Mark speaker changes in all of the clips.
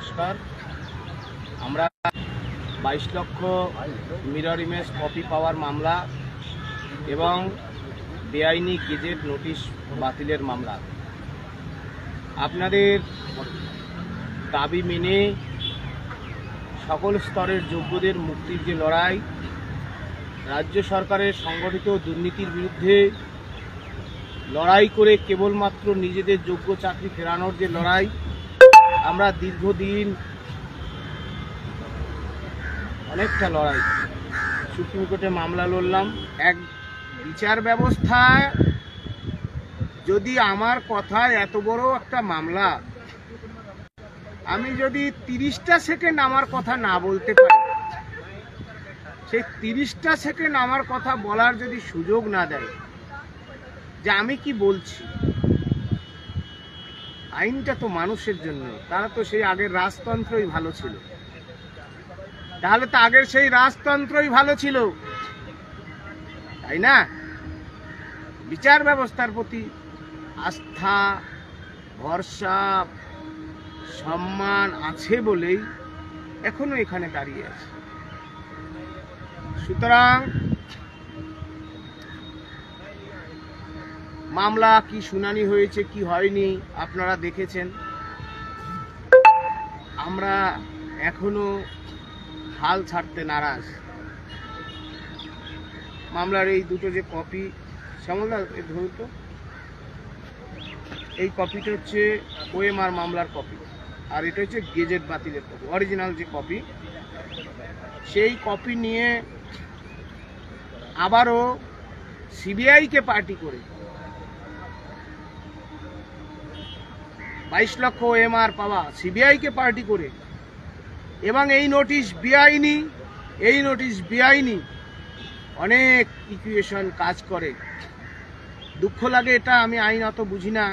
Speaker 1: নমস্কার। আমরা 22 লক্ষ মিরর ইমেজ কপি পাওয়ার মামলা এবং বেআইনি গেজেট নোটিশ বাতিলের মামলা আপনাদের দাবি মেনে সকল স্তরের যোগ্যদের মুক্তির যে লড়াই, রাজ্য সরকারের সংগঠিত দুর্নীতির বিরুদ্ধে লড়াই করে কেবলমাত্র নিজেদের যোগ্য চাকরি ফেরানোর যে লড়াই, আমরা দীর্ঘদিন অনেকটা লড়াই সুপ্রিম কোর্টে মামলা লড়লাম। এক বিচার ব্যবস্থায় যদি আমার কথায় এত বড় একটা মামলা, আমি যদি 30টা সেকেন্ড আমার কথা না বলতে পারি, সেই 30টা সেকেন্ড আমার কথা বলার যদি সুযোগ না দেয় যে আমি কি বলছি, আইনটা তো মানুষের জন্য, তারা তো সেই আগের রাজতন্ত্রই ভালো ছিল, তাহলে তো আগের সেই রাজতন্ত্রই ভালো ছিল, তাই না? বিচার ব্যবস্থার প্রতি আস্থা, ভরসা, সম্মান আছে বলেই এখনো এখানে দাঁড়িয়ে আছে। সুতরাং মামলা কি শুনানি হয়েছে কি হয়নি আপনারা দেখেছেন। আমরা এখনো হাল ছাড়তে নারাজ। মামলার এই দুটো যে কপি, শ্যামলদা ধরুন তো, এই কপিটা হচ্ছে ওএমআর মামলার কপি, আর এটা হচ্ছে গেজেট বাতিলের কপি, অরিজিনাল যে কপি। সেই কপি নিয়ে আবারও সিবিআইকে পার্টি করে 22 লক্ষ ওএমআর পাওয়া সিবিআইকে পার্টি করে, এবং এই নোটিশ বেআইনি অনেক ইকুয়েশন কাজ করে। দুঃখ লাগে, এটা আমি আইন অত বুঝি না।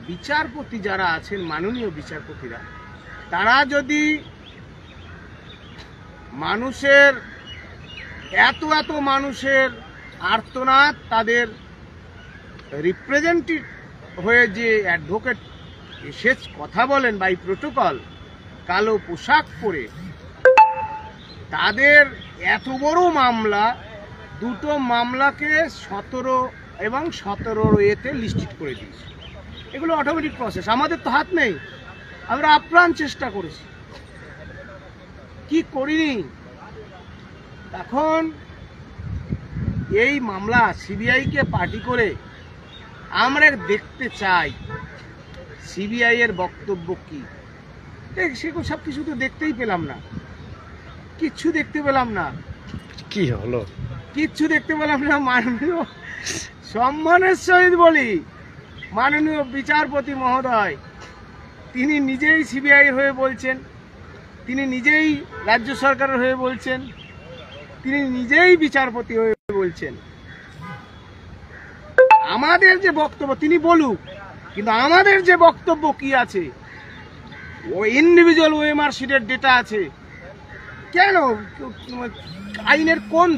Speaker 1: বিচারপতি যারা আছেন, মাননীয় বিচারপতিরা, তারা যদি মানুষের এত মানুষের আর্তনাদ, তাদের রিপ্রেজেন্টেটিভ হয়ে যে অ্যাডভোকেট এসে কথা বলেন বাই প্রোটোকল, কালো পোশাক পরে, তাদের এত বড় মামলা, দুটো মামলাকে 17 এবং 17 এতে লিস্টেড করে দিয়েছে। এগুলো অটোমেটিক প্রসেস, আমাদের তো হাত নেই। আমরা আপ্রাণ চেষ্টা করেছি, কি করিনি। এখন এই মামলা সিবিআইকে পার্টি করে আমরা দেখতে চাই সিবিআই এর বক্তব্য কি। সেগুলো সব কিছু তো দেখতেই পেলাম না, কিচ্ছু দেখতে পেলাম না।
Speaker 2: কি হলো?
Speaker 1: কিচ্ছু দেখতে পেলাম না। মাননীয়, সম্মানের সহিত বলি, মাননীয় বিচারপতি মহোদয়, তিনি নিজেই সিবিআই হয়ে বলছেন, তিনি নিজেই রাজ্য সরকারের হয়ে বলছেন, তিনি নিজেই বিচারপতি হয়ে বলছেন। আমাদের যে বক্তব্য তিনি বলুক, কিন্তু আমাদের যে বক্তব্য কি আছে, ও ইন্ডিভিজুয়াল ওএমআর শিটের ডেটা আছে, কেন আইনের কোন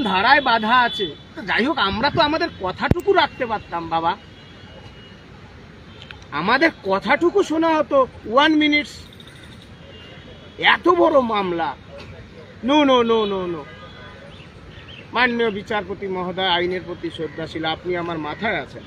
Speaker 1: ধারায় বাধা আছে? যাই হোক, আমরা তো আমাদের কথাটুকু রাখতে পারতাম বাবা, আমাদের কথাটুকু শোনা হতো 1 মিনিট। এত বড় মামলা, no no no no no. মাননীয় বিচারপতি মহোদয়, আইনের প্রতি শ্রদ্ধাশীল, আপনি আমার মাথায় আছেন।